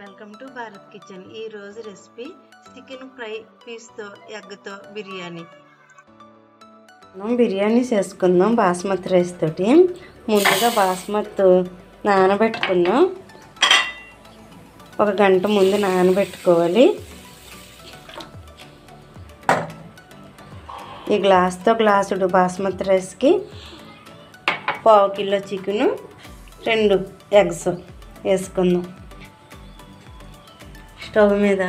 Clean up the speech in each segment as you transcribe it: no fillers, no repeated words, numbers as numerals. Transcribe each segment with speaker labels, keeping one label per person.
Speaker 1: Welcome to Bharat kitchen. ఈ రోజు recipe chicken fry పీస్తో ఎగ్తో biryani. మనం బిర్యానీ చేసుకుందాం బాస్మతి రైస్ తోటి. ముందుగా బాస్మతి నానబెట్టుకుందాం. 1 గంట ముందు నానబెట్టుకోవాలి. ఈ గ్లాస్తో గ్లాసుడు బాస్మతి రైస్కి 1/2 కిలో చికెను, 2 ఎగ్స్ వేసుకుందాం. స్టవ్ మీద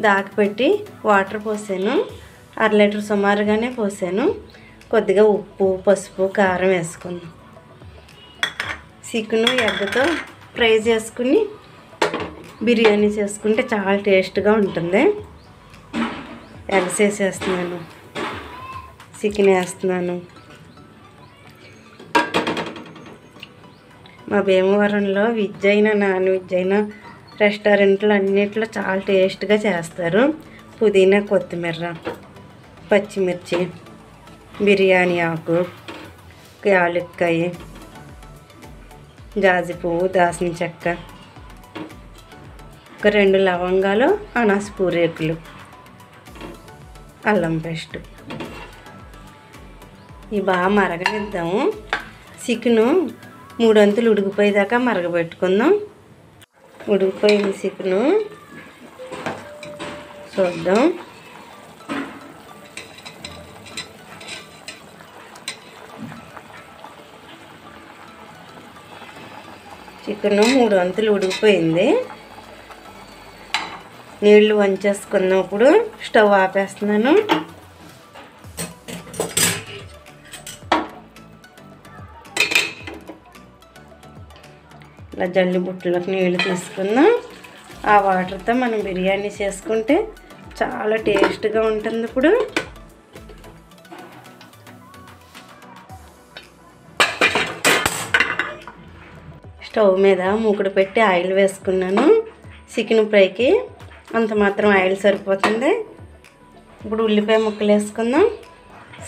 Speaker 1: దాకపెట్టి వాటర్ పోసాను. 1/2 లీటర్ సుమారుగానే పోసాను. కొద్దిగా ఉప్పు, పసుపు, కారం వేసుకుందాం. చికెను ఎగ్తో ఫ్రై చేసుకుని బిర్యానీ చేసుకుంటే చాలా టేస్ట్గా ఉంటుంది. ఎగ్స్ వేసేస్తున్నాను, చికెన్ వేస్తున్నాను. మా భీమవరంలో వెజ్ అయినా నాన్ వెజ్ అయినా రెస్టారెంట్లు అన్నిట్లో చాలా టేస్ట్గా చేస్తారు. పుదీనా, కొత్తిమీర, పచ్చిమిర్చి, బిర్యానీ ఆకు, యాలక్కాయ, జాజి పువ్వు, దాల్చిన చెక్క, ఒక 2 లవంగాలు, అనాస పూరేకులు, అల్లం పేస్ట్. ఇవి బాగా మరగనిద్దాము. చికెను 3 వంతులు ఉడికిపోయేదాకా మరగబెట్టుకుందాం. ఉడికిపోయింది చికెను, చూద్దాం. చికెను 3 వంతులు ఉడికిపోయింది. నీళ్లు వంచేసుకున్నప్పుడు స్టవ్ ఆపేస్తున్నాను. ఇలా జల్లి బుట్టలోకి నీళ్ళు తీసుకుందాం. ఆ వాటర్తో మనం బిర్యానీ చేసుకుంటే చాలా టేస్ట్గా ఉంటుంది. ఇప్పుడు స్టవ్ మీద మూకుడు పెట్టి ఆయిల్ వేసుకున్నాను. చికెన్ ఫ్రైకి అంత మాత్రం ఆయిల్ సరిపోతుంది. ఇప్పుడు ఉల్లిపాయ ముక్కలు వేసుకుందాం.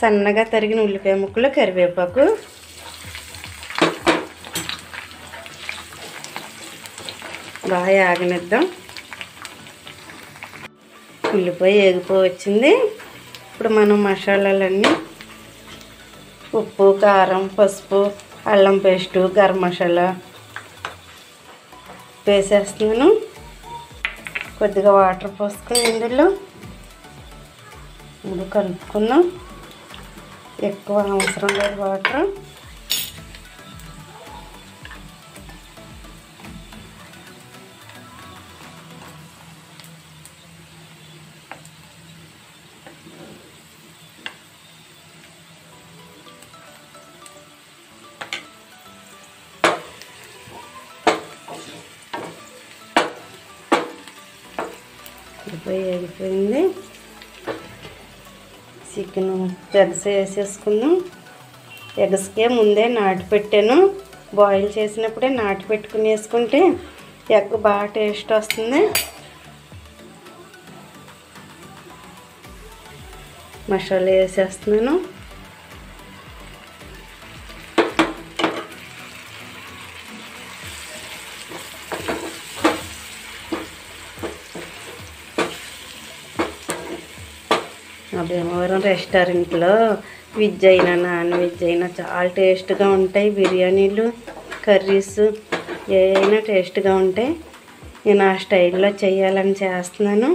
Speaker 1: సన్నగా తరిగిన ఉల్లిపాయ ముక్కలు, కరివేపాకు, బాగా ఆగనిద్దాం. ఉల్లిపాయ ఏగిపోవచ్చింది. ఇప్పుడు మనం మసాలాలన్నీ ఉప్పు, కారం, పసుపు, అల్లం పేస్టు, గరం మసాలా వేసేస్తున్నాను. కొద్దిగా వాటర్ పోసుకుని ఇందులో ఇప్పుడు కలుపుకుందాం. ఎక్కువ అవసరం లేదు వాటర్. అయిపోయింది. చికెన్ ఎగ్స్ వేసేసుకుందాం. ఎగ్స్కే ముందే నాటి పెట్టాను. బాయిల్ చేసినప్పుడే నాటి పెట్టుకుని వేసుకుంటే ఎగ్ బాగా టేస్ట్ వస్తుంది. మసాలా వేసేస్తున్నాను. భీమవరం రెస్టారెంట్లో వెజ్ అయినా నాన్ వెజ్ అయినా చాలా టేస్ట్గా ఉంటాయి. బిర్యానీలు, కర్రీస్ ఏవైనా టేస్ట్గా ఉంటాయి. నేను ఆ స్టైల్లో చేయాలని చేస్తున్నాను.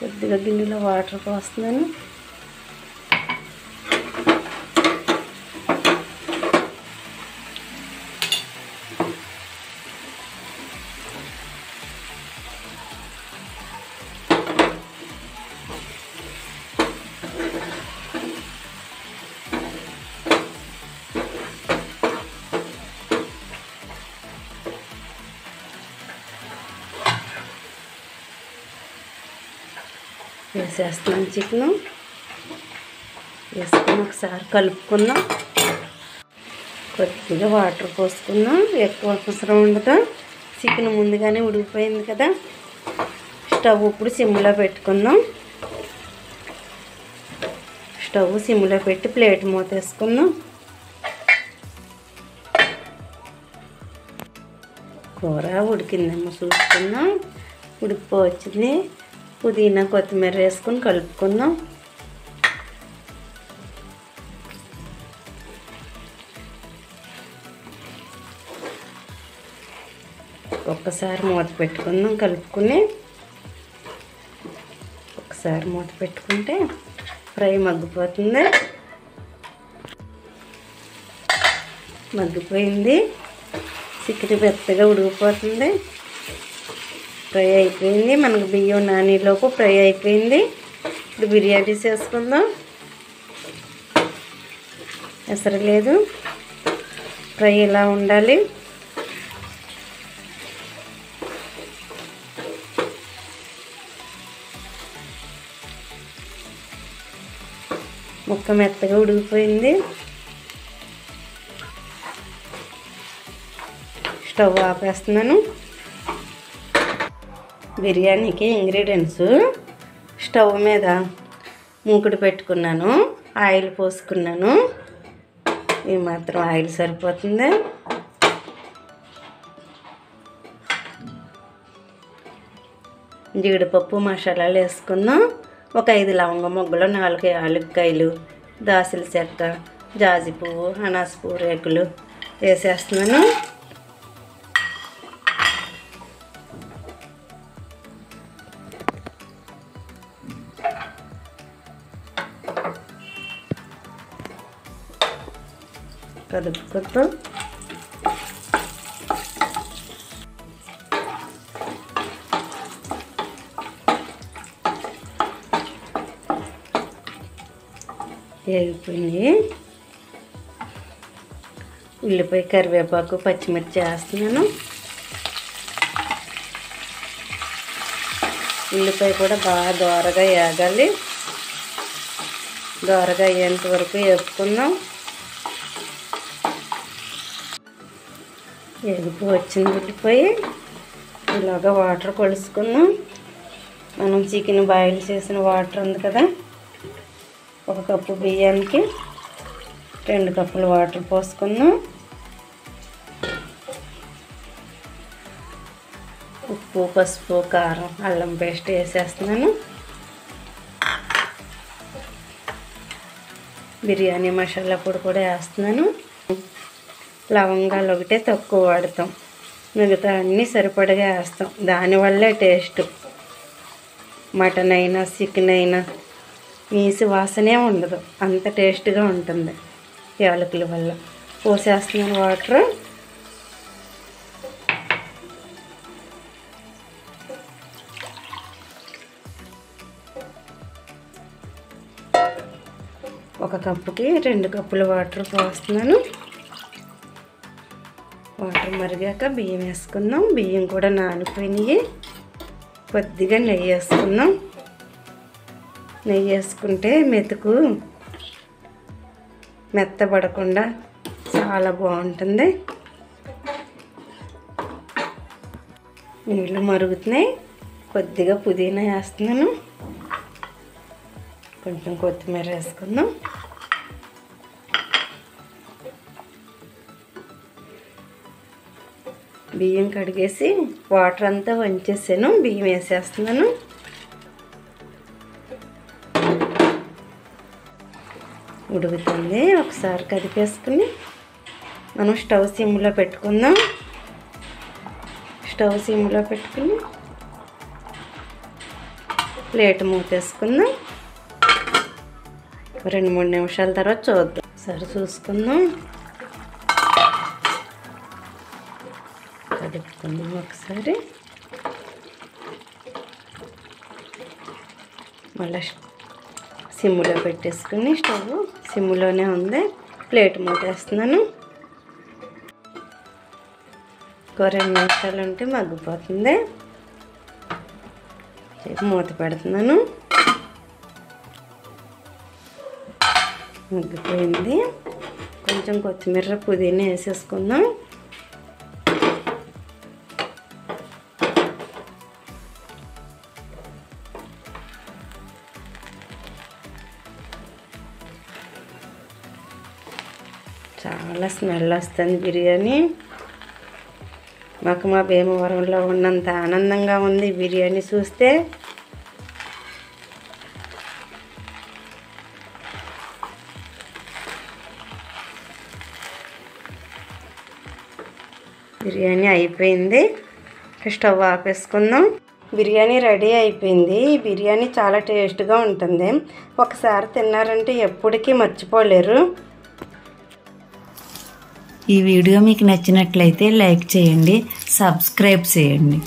Speaker 1: కొద్దిగా గిన్నెలో వాటర్ పోస్తున్నాను. వేసేస్తున్నాను. చికెను వేసుకుని ఒకసారి కలుపుకుందాం. కొద్దిగా వాటర్ పోసుకుందాం. ఎక్కువ అవసరం ఉండదు. చికెన్ ముందుగానే ఉడికిపోయింది కదా. స్టవ్ ఇప్పుడు సిమ్లో పెట్టుకుందాం. స్టవ్ సిమ్లో పెట్టి ప్లేట్ మూత వేసుకుందాం. కూర ఉడికిందేమో చూసుకుందాం. ఉడికిపోవచ్చింది. పుదీనా కొత్తిమీర వేసుకొని కలుపుకుందాం. ఒక్కసారి మూత పెట్టుకుందాం. కలుపుకుని ఒకసారి మూత పెట్టుకుంటే ఫ్రై మగ్గిపోతుంది. మగ్గిపోయింది. చికెన్ మెత్తగా ఉడికిపోతుంది. ఫ్రై అయిపోయింది. మనకు బియ్యం నానేలోపు ఫ్రై అయిపోయింది. ఇప్పుడు బిర్యానీ చేసుకుందాం. ఎసరు లేదు, ఫ్రై ఇలా ఉండాలి. ముక్క మెత్తగా ఉడికిపోయింది. స్టవ్ ఆపేస్తున్నాను. బిర్యానీకి ఇంగ్రీడియంట్స్ స్టవ్ మీద మూకుడు పెట్టుకున్నాను. ఆయిల్ పోసుకున్నాను. ఈ మాత్రం ఆయిల్ సరిపోతుంది. జీడిపప్పు మసాలాలు వేసుకుందాం. ఒక 5 లవంగ మొగ్గలు, 4 యాలక్కాయలు, దాసిన చెక్క, జాజి పువ్వు, అనాస పువ్వు రేకులు వేసేస్తున్నాను. కదుపుకుంటూ వేగిపోయింది. ఉల్లిపాయ, కరివేపాకు, పచ్చిమిర్చి వేస్తున్నాను. ఉల్లిపాయ కూడా బాగా దోరగా వేగాలి. దోరగా అయ్యేంత వరకు వేపుకుందాం. వేగిపోయి వచ్చింది ఉల్లిపాయ. ఇలాగా వాటర్ కొలుసుకుందాం. మనం చికెన్ బాయిల్ చేసిన వాటర్ ఉంది కదా, 1 కప్పు బియ్యానికి 2 కప్పులు వాటర్ పోసుకుందాం. ఉప్పు, పసుపు, కారం, అల్లం పేస్ట్ వేసేస్తున్నాను. బిర్యానీ మసాలా పొడి కూడా వేస్తున్నాను. లవంగాలు ఒకటే తక్కువ వాడతాం, మిగతా అన్నీ సరిపడగా వేస్తాం. దానివల్లే టేస్ట్. మటన్ అయినా చికెన్ అయినా నీసు వాసనే ఉండదు, అంత టేస్ట్గా ఉంటుంది యాలకుల వల్ల. పోసేస్తున్నాను వాటర్. ఒక కప్పుకి 2 కప్పుల వాటర్ పోస్తున్నాను. వాటర్ మరిగాక బియ్యం వేసుకుందాం. బియ్యం కూడా నానిపోయినాయి. కొద్దిగా నెయ్యి వేసుకుందాం. నెయ్యి వేసుకుంటే మెతుకు మెత్తబడకుండా చాలా బాగుంటుంది. నీళ్ళు మరుగుతున్నాయి. కొద్దిగా పుదీనా వేస్తున్నాను. కొంచెం కొత్తిమీర వేసుకుందాం. బియ్యం కడిగేసి వాటర్ అంతా వంచేసాను. బియ్యం వేసేస్తున్నాను. ఉడుకుతుంది. ఒకసారి కదిపేసుకుని మనం స్టవ్ సిమ్లో పెట్టుకుందాం. స్టవ్ సిమ్లో పెట్టుకుని ప్లేట్ మూతేసుకుందాం. 2-3 నిమిషాల తర్వాత చూద్దాం. సరే చూసుకుందాం. కలుపుకుందాం ఒకసారి. మళ్ళీ సిమ్లో పెట్టేసుకుని, స్టవ్ సిమ్లోనే ఉంది, ప్లేట్ మూతేస్తున్నాను. 2 నిమిషాలు ఉంటే మగ్గిపోతుంది. మూత పెడుతున్నాను. మగ్గిపోయింది. కొంచెం కొత్తిమీర, పుదీనా వేసేసుకుందాం. చాలా స్మెల్ వస్తుంది బిర్యానీ. మాకు మా భీమవరంలో ఉన్నంత ఆనందంగా ఉంది బిర్యానీ చూస్తే. బిర్యానీ అయిపోయింది. స్టవ్ ఆపేసుకుందాం. బిర్యానీ రెడీ అయిపోయింది. ఈ బిర్యానీ చాలా టేస్ట్గా ఉంటుంది. ఒకసారి తిన్నారంటే ఎప్పటికీ మర్చిపోలేరు. ఈ వీడియో మీకు నచ్చినట్లయితే లైక్ చేయండి, సబ్స్క్రైబ్ చేయండి.